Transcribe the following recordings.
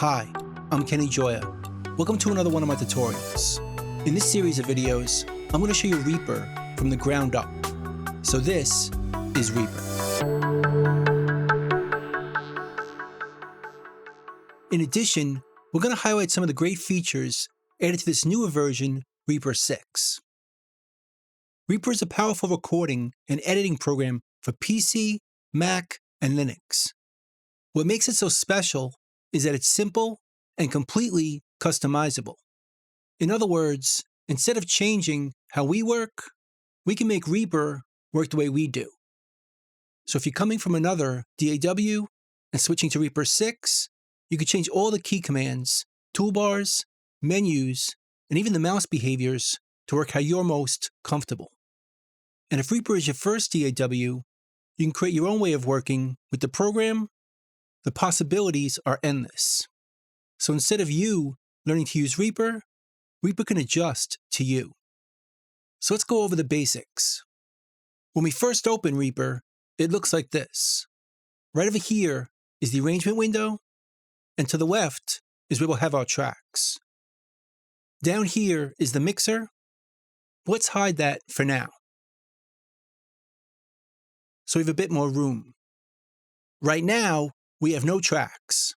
Hi, I'm Kenny Joya. Welcome to another one of my tutorials. In this series of videos, I'm going to show you Reaper from the ground up. So this is Reaper. In addition, we're going to highlight some of the great features added to this newer version, Reaper 6. Reaper is a powerful recording and editing program for PC, Mac, and Linux. What makes it so special is that it's simple and completely customizable. In other words, instead of changing how we work, we can make Reaper work the way we do. So if you're coming from another DAW and switching to Reaper 6, you can change all the key commands, toolbars, menus, and even the mouse behaviors to work how you're most comfortable. And if Reaper is your first DAW, you can create your own way of working with the program. The possibilities are endless. So instead of you learning to use Reaper, Reaper can adjust to you. So let's go over the basics. When we first open Reaper, it looks like this. Right over here is the arrangement window, and to the left is where we'll have our tracks. Down here is the mixer. Let's hide that for now. So we have a bit more room. Right now, we have no tracks,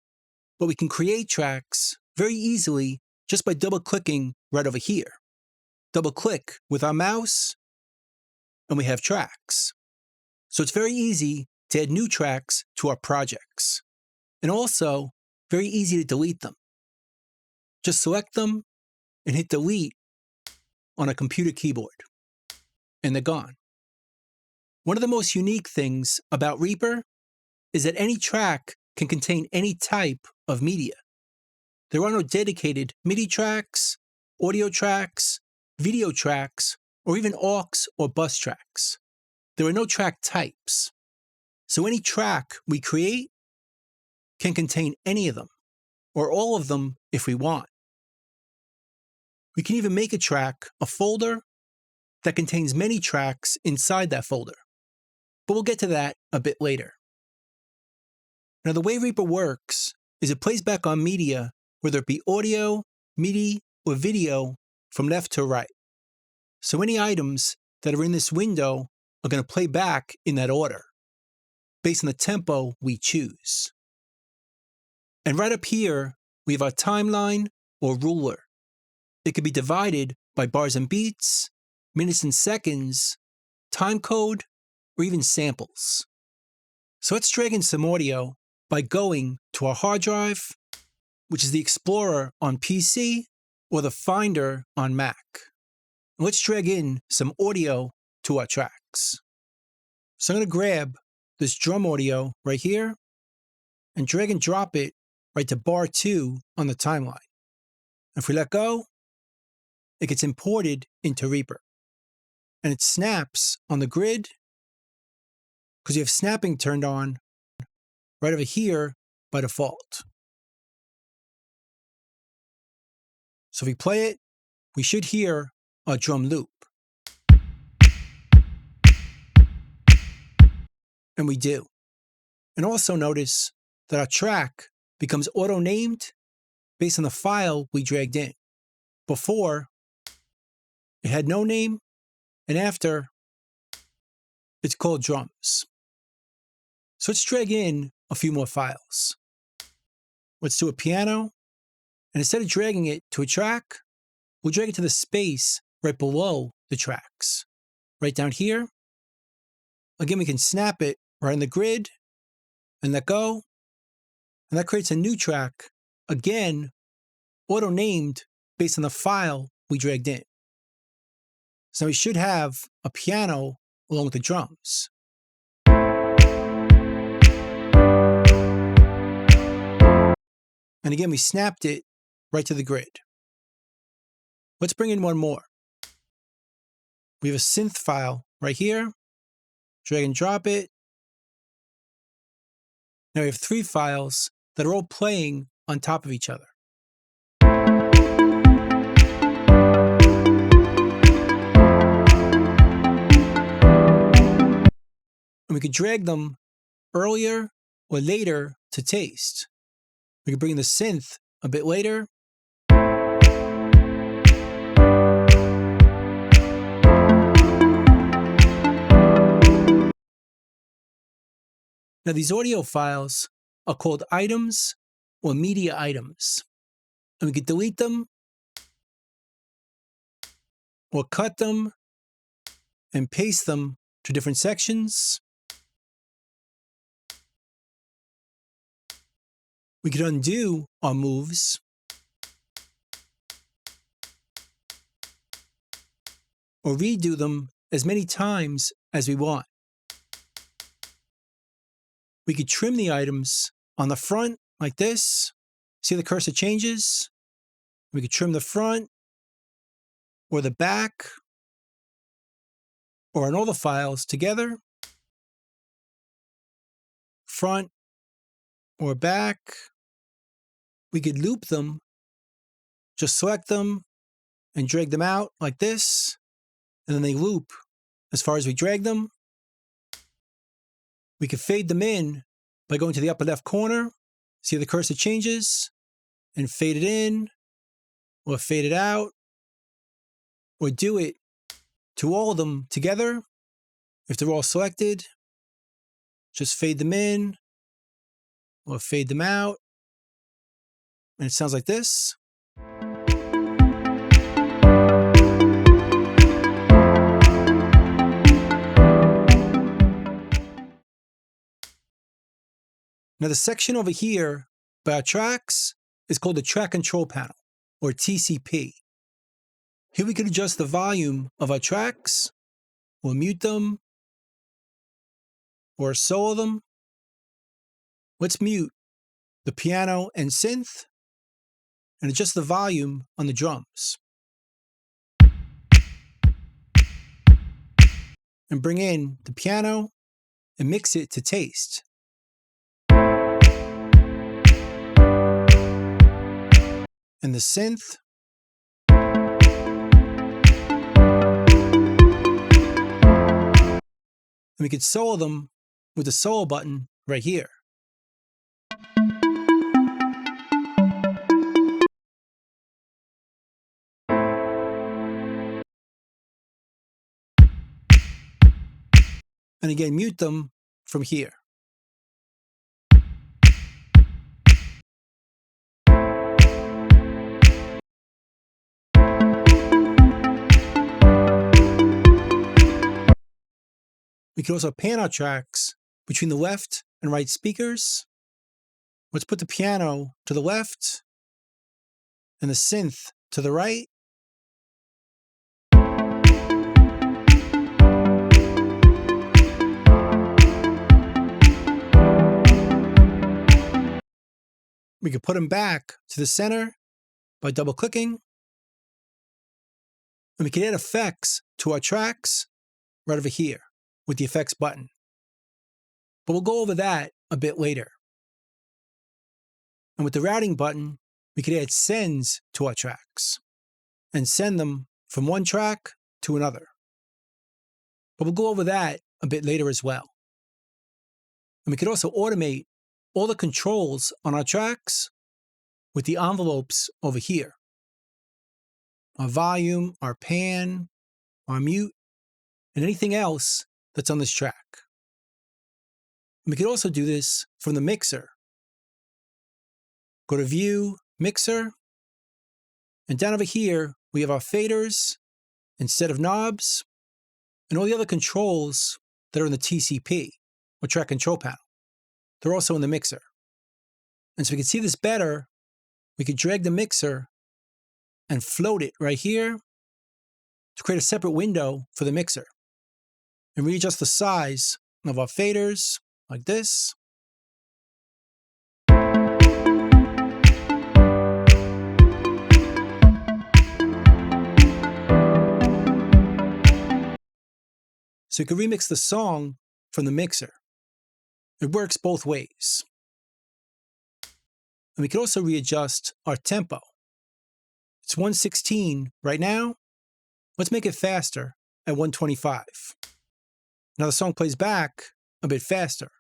but we can create tracks very easily just by double-clicking right over here. Double-click with our mouse, and we have tracks. So it's very easy to add new tracks to our projects, and also very easy to delete them. Just select them and hit delete on a computer keyboard, and they're gone. One of the most unique things about Reaper is that any track can contain any type of media. There are no dedicated MIDI tracks, audio tracks, video tracks, or even aux or bus tracks. There are no track types. So any track we create can contain any of them, or all of them if we want. We can even make a track a folder that contains many tracks inside that folder. But we'll get to that a bit later. Now, the way Reaper works is it plays back on media, whether it be audio, MIDI, or video, from left to right. So any items that are in this window are going to play back in that order, based on the tempo we choose. And right up here, we have our timeline or ruler. It could be divided by bars and beats, minutes and seconds, time code, or even samples. So let's drag in some audio by going to our hard drive, which is the Explorer on PC or the Finder on Mac. And let's drag in some audio to our tracks. So I'm going to grab this drum audio right here and drag and drop it right to bar 2 on the timeline. If we let go, it gets imported into Reaper. And it snaps on the grid because you have snapping turned on right over here by default. So if we play it, we should hear a drum loop. And we do. And also notice that our track becomes auto-named based on the file we dragged in. Before, it had no name, and after, it's called drums. So let's drag in a few more files. Let's do a piano, and instead of dragging it to a track, we'll drag it to the space right below the tracks. Right down here. Again, we can snap it right in the grid, and let go, and that creates a new track, again, auto-named based on the file we dragged in. So we should have a piano along with the drums. And again, we snapped it right to the grid. Let's bring in one more. We have a synth file right here. Drag and drop it. Now we have 3 files that are all playing on top of each other. And we could drag them earlier or later to taste. We can bring in the synth a bit later. Now these audio files are called items or media items. And we can delete them or cut them and paste them to different sections. We could undo our moves or redo them as many times as we want. We could trim the items on the front like this. See the cursor changes? We could trim the front or the back or on all the files together. Front or back. We could loop them, just select them and drag them out like this, and then they loop as far as we drag them. We could fade them in by going to the upper left corner, see the cursor changes, and fade it in, or fade it out, or do it to all of them together. If they're all selected, just fade them in, or fade them out. And it sounds like this. Now the section over here by our tracks is called the Track Control Panel, or TCP. Here we can adjust the volume of our tracks, or mute them, or solo them. Let's mute the piano and synth, and adjust the volume on the drums. And bring in the piano and mix it to taste. And the synth. And we could solo them with the solo button right here. And again, mute them from here. We can also pan our tracks between the left and right speakers. Let's put the piano to the left and the synth to the right. We can put them back to the center by double-clicking. And we can add effects to our tracks right over here with the effects button. But we'll go over that a bit later. And with the routing button, we can add sends to our tracks and send them from one track to another. But we'll go over that a bit later as well. And we can also automate all the controls on our tracks with the envelopes over here. Our volume, our pan, our mute, and anything else that's on this track. And we can also do this from the mixer. Go to View, Mixer, and down over here, we have our faders instead of knobs, and all the other controls that are in the TCP, or Track Control Panel. They're also in the mixer. And so we can see this better. We could drag the mixer and float it right here to create a separate window for the mixer. And readjust the size of our faders like this. So you can remix the song from the mixer. It works both ways. And we can also readjust our tempo. It's 116 right now. Let's make it faster at 125. Now the song plays back a bit faster.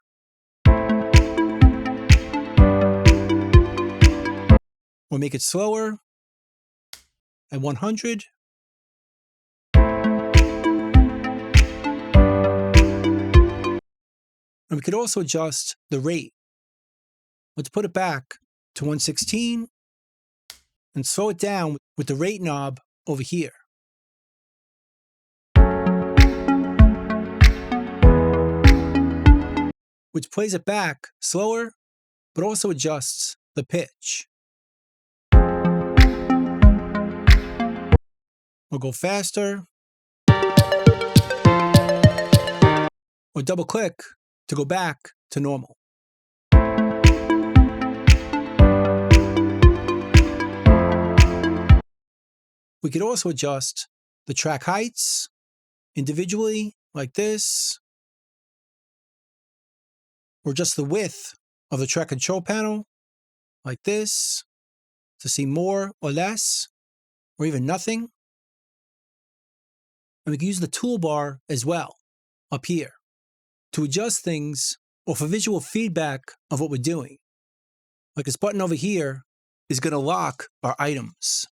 or make it slower at 100. And we could also adjust the rate. Let's put it back to 116 and slow it down with the rate knob over here. Which plays it back slower, but also adjusts the pitch. We'll go faster, or double click to go back to normal. We could also adjust the track heights individually, like this, or just the width of the track control panel, like this, to see more or less, or even nothing. And we can use the toolbar as well, up here, to adjust things or for visual feedback of what we're doing. Like this button over here is going to lock our items.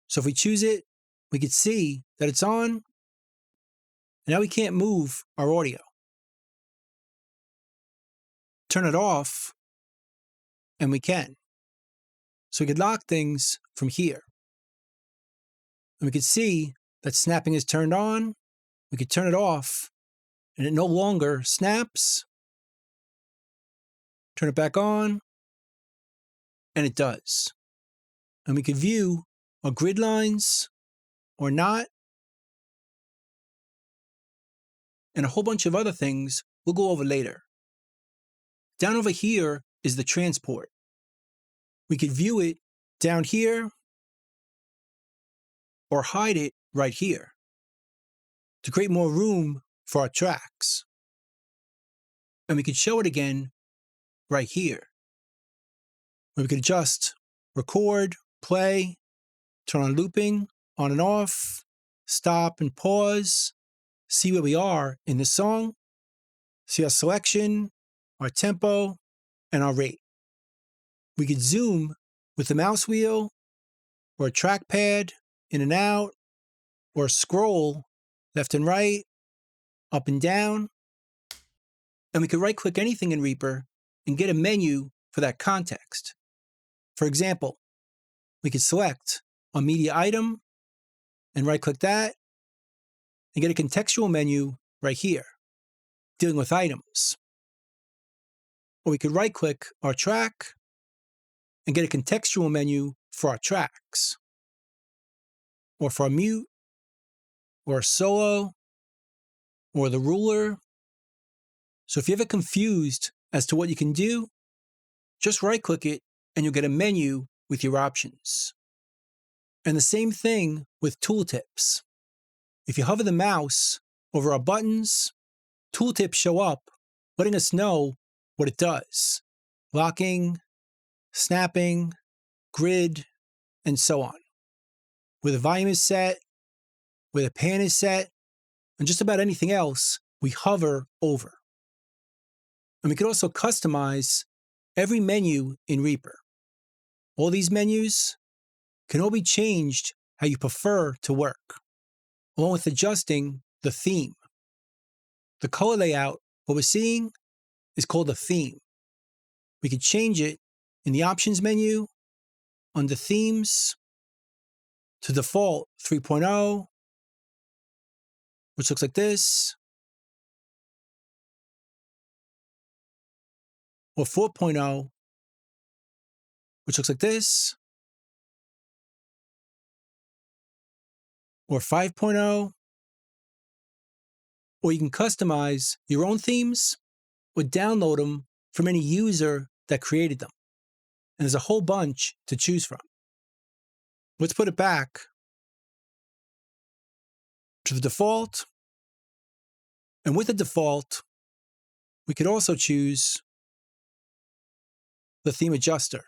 So if we choose it, we can see that it's on, and now we can't move our audio. Turn it off, and we can. So we could lock things from here. And we could see that snapping is turned on. We could turn it off, and it no longer snaps. Turn it back on, and it does. And we could view our grid lines or not, and a whole bunch of other things we'll go over later. Down over here is the transport. We could view it down here or hide it right here to create more room for our tracks. And we could show it again right here. We could adjust record, play, turn on looping, on and off, stop and pause, see where we are in the song, see our selection, our tempo, and our rate. We could zoom with the mouse wheel or a trackpad in and out, or scroll left and right, up and down. And we could right-click anything in Reaper and get a menu for that context. For example, we could select a media item and right-click that and get a contextual menu right here, dealing with items. Or we could right-click our track and get a contextual menu for our tracks, or for a mute, or a solo, or the ruler. So if you're ever confused as to what you can do, just right-click it and you'll get a menu with your options. And the same thing with tooltips. If you hover the mouse over our buttons, tooltips show up, letting us know what it does. Locking, snapping, grid, and so on. Where the volume is set, where the pan is set, and just about anything else we hover over. And we can also customize every menu in Reaper. All these menus can all be changed how you prefer to work, along with adjusting the theme. The color layout, what we're seeing, is called a theme. We can change it in the options menu, under themes, to default 3.0, which looks like this, or 4.0, which looks like this, or 5.0, or you can customize your own themes or download them from any user that created them. And there's a whole bunch to choose from. Let's put it back to the default. And with the default, we could also choose the theme adjuster,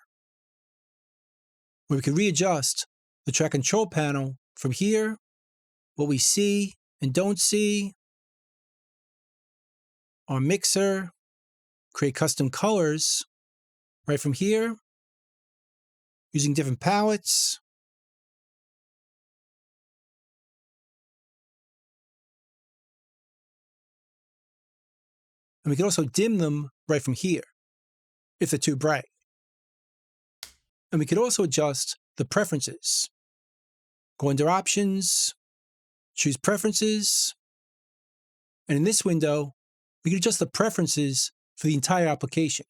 where we can readjust the track control panel from here, what we see and don't see, our mixer, create custom colors right from here, using different palettes. And we can also dim them right from here if they're too bright. And we could also adjust the preferences. Go under Options, choose Preferences, and in this window, we can adjust the preferences for the entire application.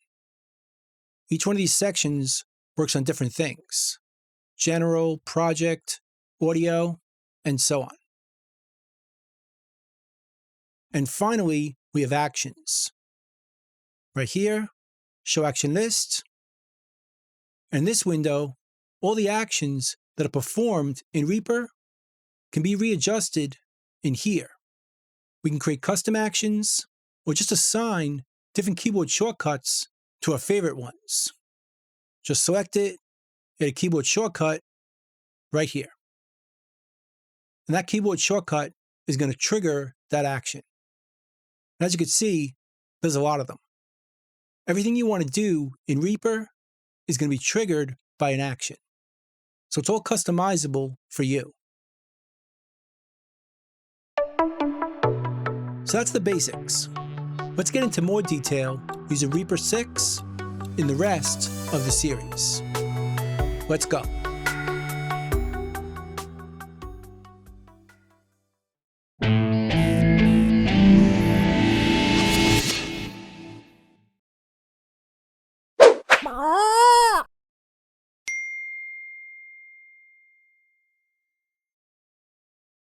Each one of these sections works on different things: General, Project, Audio, and so on. And finally, we have Actions. Right here, Show Action List. And in this window, all the actions that are performed in REAPER can be readjusted in here. We can create custom actions or just assign different keyboard shortcuts to our favorite ones. Just select it, hit a keyboard shortcut right here. And that keyboard shortcut is going to trigger that action. And as you can see, there's a lot of them. Everything you want to do in REAPER is going to be triggered by an action. So it's all customizable for you. So that's the basics. Let's get into more detail using REAPER 6 in the rest of the series. Let's go.